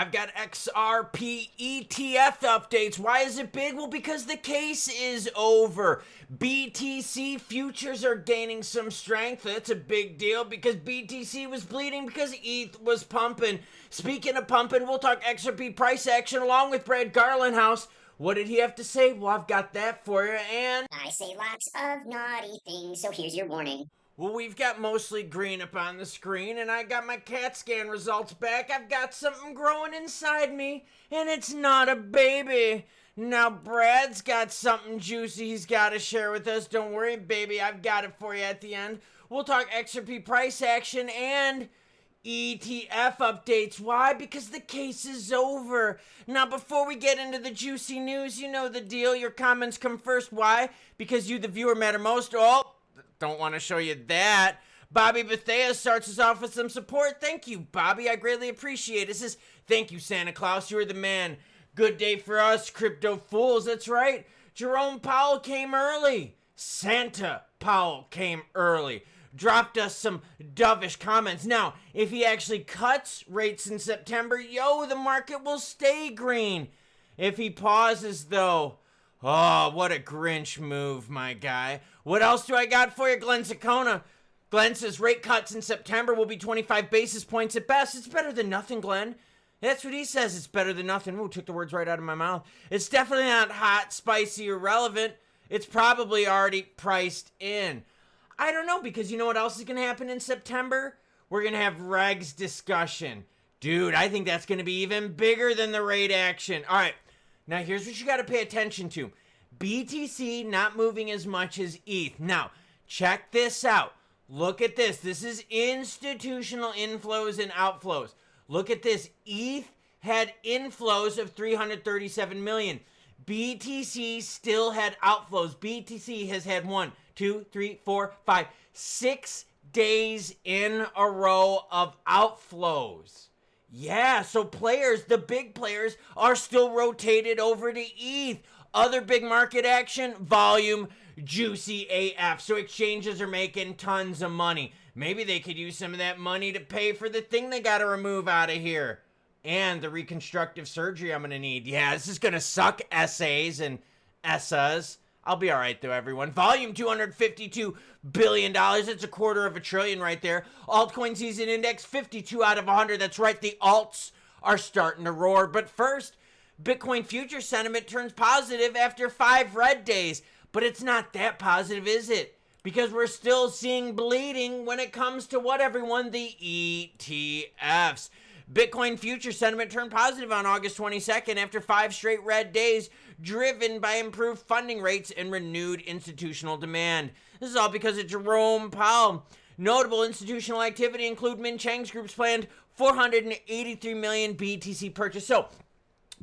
I've got XRP ETF updates. Why is it big? Well, because the case is over. BTC futures are gaining some strength. That's a big deal because BTC was bleeding because ETH was pumping. Speaking of pumping, we'll talk XRP price action along with Brad Garlinghouse. What did he have to say? Well, I've got that for you, and I say lots of naughty things, so here's your warning. well, we've got mostly green up on the screen, and I got my CAT scan results back. I've got something growing inside me, and it's not a baby. Now, Brad's got something juicy he's got to share with us. Don't worry, baby, I've got it for you at the end. We'll talk XRP price action and ETF updates. Why? Because the case is over. Now, before we get into the juicy news, you know the deal. Your comments come first. Why? Because you, the viewer, matter most. Oh, don't want to show you that. Bobby Bethea starts us off with some support. Thank you, Bobby. I greatly appreciate it. Says, thank you, Santa Claus. You're the man. Good day for us, crypto fools. That's right. Jerome Powell came early. Santa Powell came early. Dropped us some dovish comments. Now, if he actually cuts rates in September, the market will stay green. If he pauses, though, oh, what a Grinch move, my guy. What else do I got for you, Glenn Saccona? Glenn says rate cuts in September will be 25 basis points at best. It's better than nothing, Glenn. That's what he says. It's better than nothing. Ooh, took the words right out of my mouth. It's definitely not hot, spicy, or relevant. It's probably already priced in. I don't know, because you know what else is going to happen in September? We're going to have regs discussion. Dude, I think that's going to be even bigger than the rate action. All right, now here's what you got to pay attention to. BTC not moving as much as ETH. Now, check this out. Look at this. This is institutional inflows and outflows. Look at this. ETH had inflows of 337 million. BTC still had outflows. BTC has had 6 days in a row of outflows. Yeah, so players, the big players, are still rotated over to ETH. Other big market action, volume, juicy AF. So exchanges are making tons of money. Maybe they could use some of that money to pay for the thing they got to remove out of here. And the reconstructive surgery I'm going to need. Yeah, this is going to suck, SAs and SAs. I'll be all right, though, everyone. Volume, $252 billion. It's $250 billion right there. Altcoin season index, 52 out of 100. That's right, the alts are starting to roar. But first, Bitcoin future sentiment turns positive after 5 red days. But it's not that positive, is it? Because we're still seeing bleeding when it comes to what, everyone? The ETFs. Bitcoin future sentiment turned positive on August 22nd after 5 straight red days, driven by improved funding rates and renewed institutional demand. This is all because of Jerome Powell. Notable institutional activity include Min Chang's group's planned 483 million BTC purchase. So,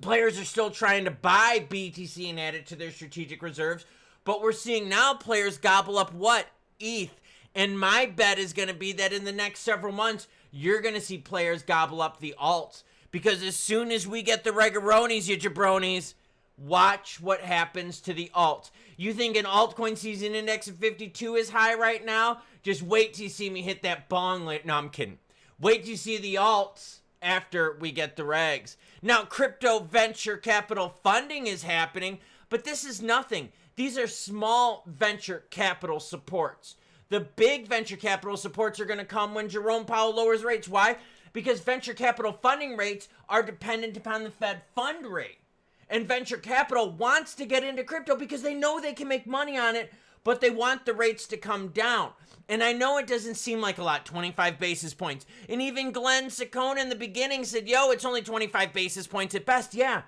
players are still trying to buy BTC and add it to their strategic reserves, but we're seeing now players gobble up what? ETH. And my bet is going to be that in the next several months, you're going to see players gobble up the alts. Because as soon as we get the regaronis, you jabronis, watch what happens to the alts. You think an altcoin season index of 52 is high right now? Just wait till you see me hit that bong later. No, I'm kidding. Wait till you see the alts after we get the regs. Now, crypto venture capital funding is happening, but this is nothing. These are small venture capital supports. The big venture capital supports are going to come when Jerome Powell lowers rates. Why? Because venture capital funding rates are dependent upon the Fed fund rate. And venture capital wants to get into crypto because they know they can make money on it, but they want the rates to come down. And I know it doesn't seem like a lot, 25 basis points. And even Glenn Saccona in the beginning said, it's only 25 basis points at best. Yeah.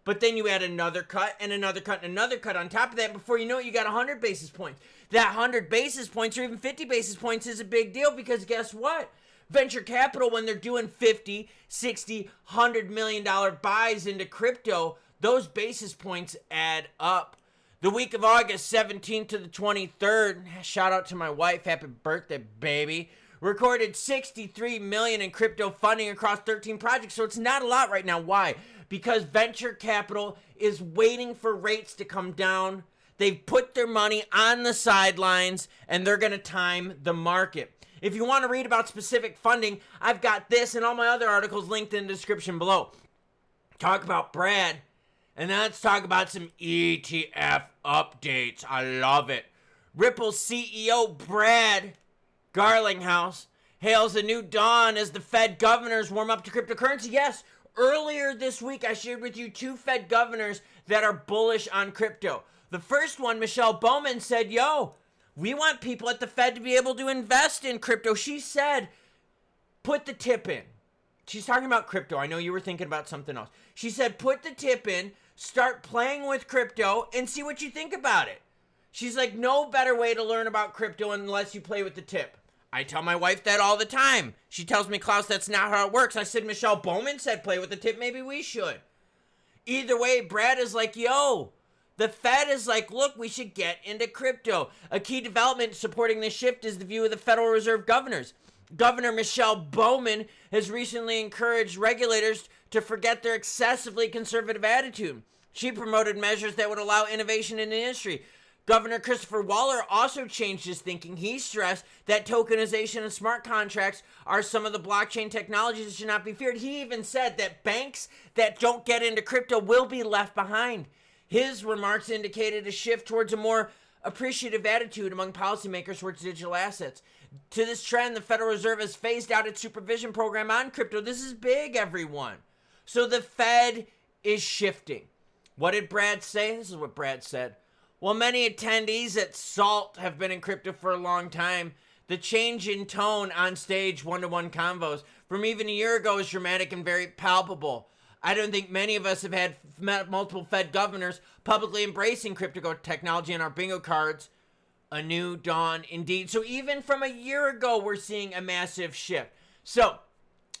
But then you add another cut and another cut and another cut on top of that. Before you know it, you got 100 basis points. That 100 basis points or even 50 basis points is a big deal because guess what? Venture capital, when they're doing 50, 60, $100 million buys into crypto, those basis points add up. The week of August 17th to the 23rd, shout out to my wife, happy birthday, baby, recorded 63 million in crypto funding across 13 projects. So it's not a lot right now. Why? Because venture capital is waiting for rates to come down. They've put their money on the sidelines and they're going to time the market. If you want to read about specific funding, I've got this and all my other articles linked in the description below. talk about Brad, and then let's talk about some ETF updates. I love it. Ripple CEO Brad Garlinghouse hails a new dawn as the Fed governors warm up to cryptocurrency. Yes, earlier this week I shared with you 2 Fed governors that are bullish on crypto. The first one, Michelle Bowman, said, yo, we want people at the Fed to be able to invest in crypto. She said, put the tip in. She's talking about crypto. I know you were thinking about something else. She said, put the tip in, start playing with crypto, and see what you think about it. She's like, no better way to learn about crypto unless you play with the tip. I tell my wife that all the time. She tells me, Klaus, that's not how it works. I said, Michelle Bowman said play with the tip. Maybe we should. Either way, Brad is like, yo, the Fed is like, look, we should get into crypto. A key development supporting this shift is the view of the Federal Reserve governors. Governor Michelle Bowman has recently encouraged regulators to forget their excessively conservative attitude. She promoted measures that would allow innovation in the industry. Governor Christopher Waller also changed his thinking. He stressed that tokenization and smart contracts are some of the blockchain technologies that should not be feared. He even said that banks that don't get into crypto will be left behind. His remarks indicated a shift towards a more appreciative attitude among policymakers towards digital assets. To this trend, the Federal Reserve has phased out its supervision program on crypto. This is big, everyone. So the Fed is shifting. What did Brad say? This is what Brad said. While many attendees at SALT have been in crypto for a long time, the change in tone on stage one-to-one convos from even a year ago is dramatic and very palpable. I don't think many of us have had multiple Fed governors publicly embracing crypto technology on our bingo cards. A new dawn indeed. So even from a year ago, we're seeing a massive shift. So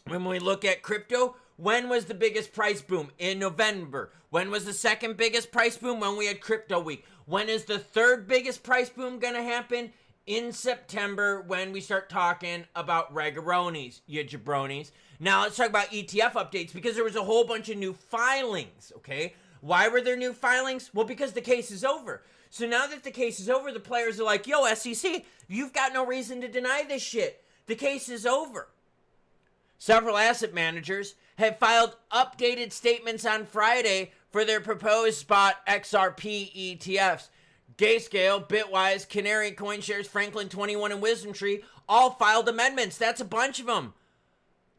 when we look at crypto, when was the biggest price boom? In November. When was the second biggest price boom? When we had crypto week. When is the third biggest price boom going to happen? In September, when we start talking about regaronis, you jabronis. Now let's talk about ETF updates, because there was a whole bunch of new filings, okay? Why were there new filings? Well, because the case is over. So now that the case is over, the players are like, yo, SEC, you've got no reason to deny this shit. The case is over. Several asset managers have filed updated statements on Friday for their proposed spot XRP ETFs. Grayscale, Bitwise, Canary, CoinShares, Franklin 21, and WisdomTree all filed amendments. That's a bunch of them.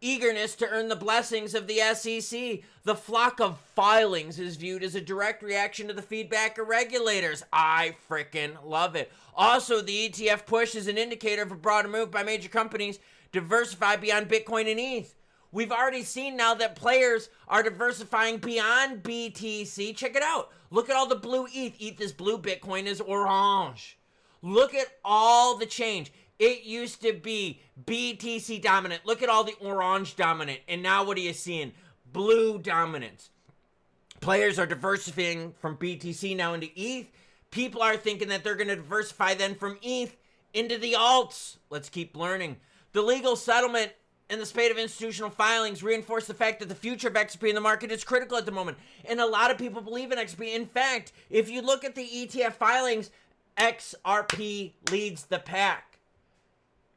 Eagerness to earn the blessings of the SEC. The flock of filings is viewed as a direct reaction to the feedback of regulators. I frickin' love it. Also, the ETF push is an indicator of a broader move by major companies diversify beyond Bitcoin and ETH. We've already seen now that players are diversifying beyond BTC. Check it out. Look at all the blue ETH. ETH is blue, Bitcoin is orange. Look at all the change. It used to be BTC dominant. Look at all the orange dominant. And now what are you seeing? Blue dominance. Players are diversifying from BTC now into ETH. People are thinking that they're going to diversify then from ETH into the alts. Let's keep learning. The legal settlement and the spate of institutional filings reinforce the fact that the future of XRP in the market is critical at the moment. And a lot of people believe in XRP. In fact, if you look at the ETF filings, XRP leads the pack.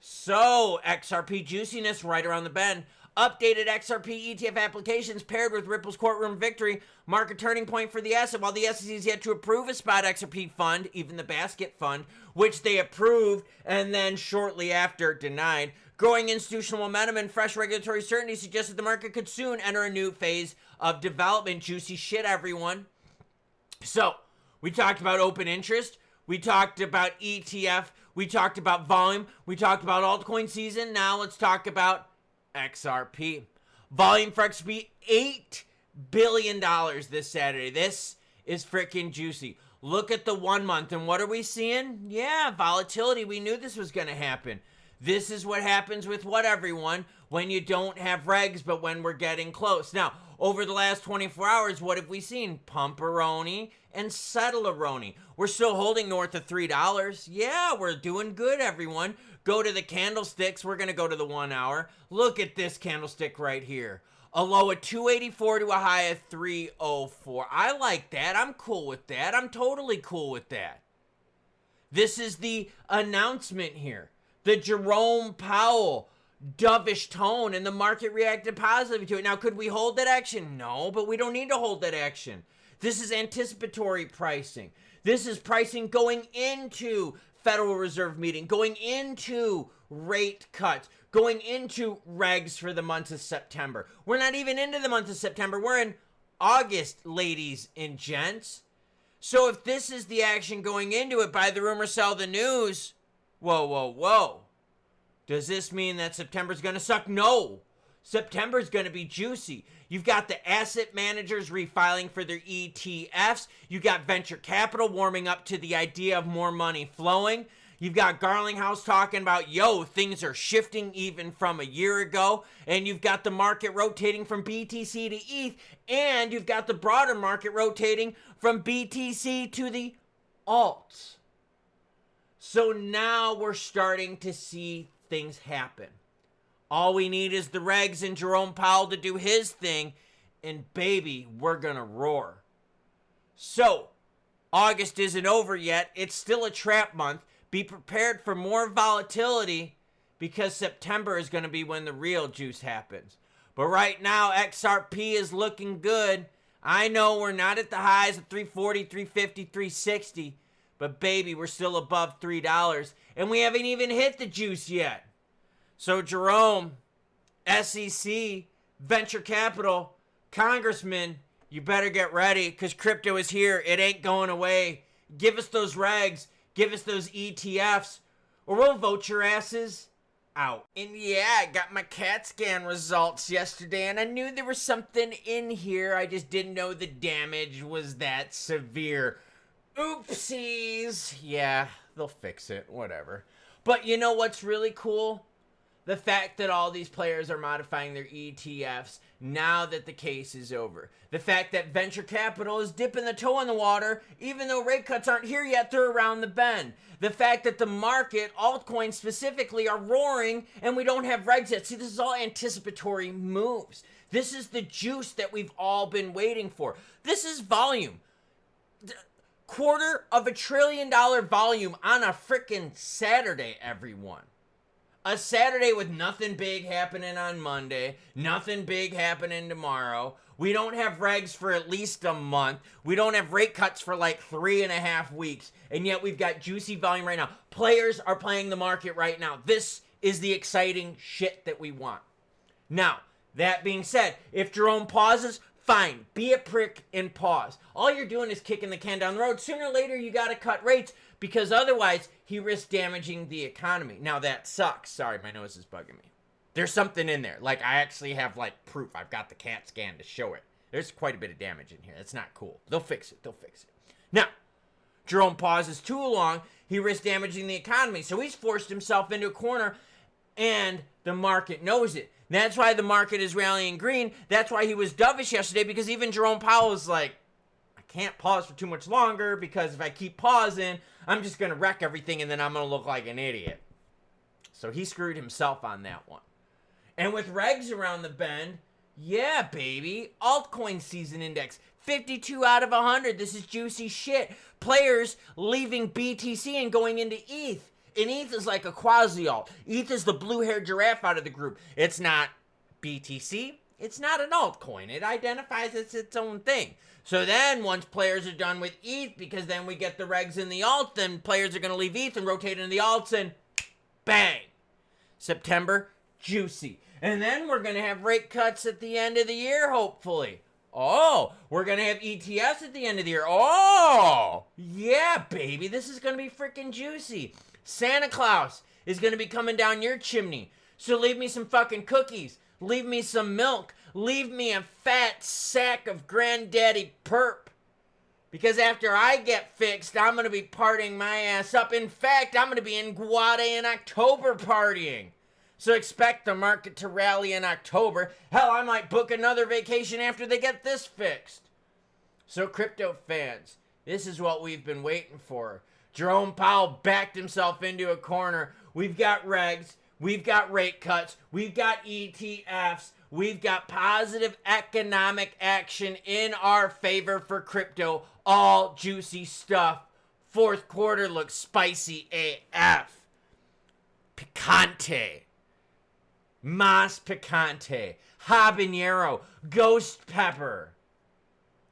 So, XRP juiciness right around the bend. Updated XRP ETF applications paired with Ripple's courtroom victory mark a turning point for the asset. While the SEC is yet to approve a spot XRP fund, even the basket fund, which they approved and then shortly after denied, growing institutional momentum and fresh regulatory certainty suggests that the market could soon enter a new phase of development. Juicy shit, everyone. So, we talked about open interest. We talked about ETF. We talked about volume. We talked about altcoin season. Now let's talk about XRP. Volume for XRP, $8 billion this Saturday. This is freaking juicy. Look at the 1 month, and what are we seeing? Yeah, volatility. We knew this was going to happen. This is what happens with what, everyone? When you don't have regs, but when we're getting close. Now, over the last 24 hours, what have we seen? Pumperoni and Settleroni. We're still holding north of $3. Yeah, we're doing good, everyone. Go to the candlesticks. We're going to go to the 1 hour. Look at this candlestick right here. A low of 284 to a high of 304. I like that. I'm cool with that. I'm totally cool with that. This is the announcement here. The Jerome Powell dovish tone, and the market reacted positively to it. Now, could we hold that action? No, but we don't need to hold that action. This is anticipatory pricing. This is pricing going into Federal Reserve meeting, going into rate cuts, going into regs for the month of September. We're not even into the month of September. We're in August, ladies and gents. So if this is the action going into it, buy the rumor, sell the news, whoa, whoa, whoa. Does this mean that September's going to suck? No. September's going to be juicy. You've got the asset managers refiling for their ETFs. You got venture capital warming up to the idea of more money flowing. You've got Garlinghouse talking about, things are shifting even from a year ago. And you've got the market rotating from BTC to ETH. And you've got the broader market rotating from BTC to the alts. So now we're starting to see things happen. All we need is the regs and Jerome Powell to do his thing, and baby, we're gonna roar. So, August isn't over yet. It's still a trap month. Be prepared for more volatility because September is gonna be when the real juice happens. But right now, XRP is looking good. I know we're not at the highs of 340, 350, 360, but baby, we're still above $3, and we haven't even hit the juice yet. So Jerome, SEC, venture capital, congressman, you better get ready because crypto is here. It ain't going away. Give us those regs. Give us those ETFs or we'll vote your asses out. And yeah, I got my CAT scan results yesterday and I knew there was something in here. I just didn't know the damage was that severe. Oopsies. Yeah, they'll fix it. Whatever. But you know what's really cool? The fact that all these players are modifying their ETFs now that the case is over. The fact that venture capital is dipping the toe in the water, even though rate cuts aren't here yet, they're around the bend. The fact that the market, altcoins specifically, are roaring and we don't have regs yet. See, this is all anticipatory moves. This is the juice that we've all been waiting for. This is volume. $250 billion volume on a frickin' Saturday, everyone. A Saturday with nothing big happening on Monday, nothing big happening tomorrow. We don't have regs for at least a month. We don't have rate cuts for like 3.5 weeks. And yet we've got juicy volume right now. Players are playing the market right now. This is the exciting shit that we want. Now, that being said, if Jerome pauses, fine. Be a prick and pause. All you're doing is kicking the can down the road. Sooner or later, you got to cut rates because otherwise he risks damaging the economy. Now that sucks. Sorry, my nose is bugging me. There's something in there. Like I actually have like proof. I've got the CAT scan to show it. There's quite a bit of damage in here. That's not cool. They'll fix it. They'll fix it. Now, Jerome pauses too long. He risks damaging the economy. So he's forced himself into a corner and the market knows it. That's why the market is rallying green. That's why he was dovish yesterday because even Jerome Powell was like, I can't pause for too much longer because if I keep pausing, I'm just going to wreck everything and then I'm going to look like an idiot. So he screwed himself on that one. And with regs around the bend, yeah, baby, altcoin season index, 52 out of 100. This is juicy shit. Players leaving BTC and going into ETH. And ETH is like a quasi-alt. ETH is the blue-haired giraffe out of the group. It's not BTC. It's not an altcoin. It identifies as its own thing. So then once players are done with ETH, because then we get the regs in the alt, then players are going to leave ETH and rotate into the alts and bang. September, juicy. And then we're going to have rate cuts at the end of the year, hopefully. Oh, we're going to have ETFs at the end of the year. Oh, yeah, baby. This is going to be freaking juicy. Santa Claus is going to be coming down your chimney. So leave me some fucking cookies. Leave me some milk. Leave me a fat sack of granddaddy perp. Because after I get fixed, I'm going to be partying my ass up. In fact, I'm going to be in Guade in October partying. So expect the market to rally in October. Hell, I might book another vacation after they get this fixed. So crypto fans, this is what we've been waiting for. Jerome Powell backed himself into a corner. We've got regs. We've got rate cuts. We've got ETFs. We've got positive economic action in our favor for crypto. All juicy stuff. Fourth quarter looks spicy AF. Picante. mas picante, habanero, ghost pepper.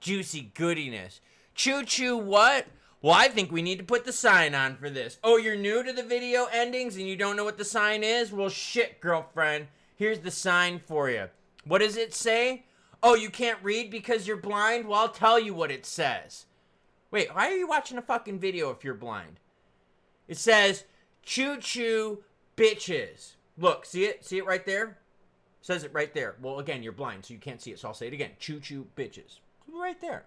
Juicy goodiness. Choo-choo what? Well, I think we need to put the sign on for this. Oh, you're new to the video endings and you don't know what the sign is? Well, shit, girlfriend. Here's the sign for you. What does it say? Oh, you can't read because you're blind? Well, I'll tell you what it says. Wait, why are you watching a fucking video if you're blind? It says, choo-choo bitches. Look, see it? See it right there? It says it right there. Well, again, you're blind, so you can't see it, so I'll say it again. Choo-choo bitches. Right there.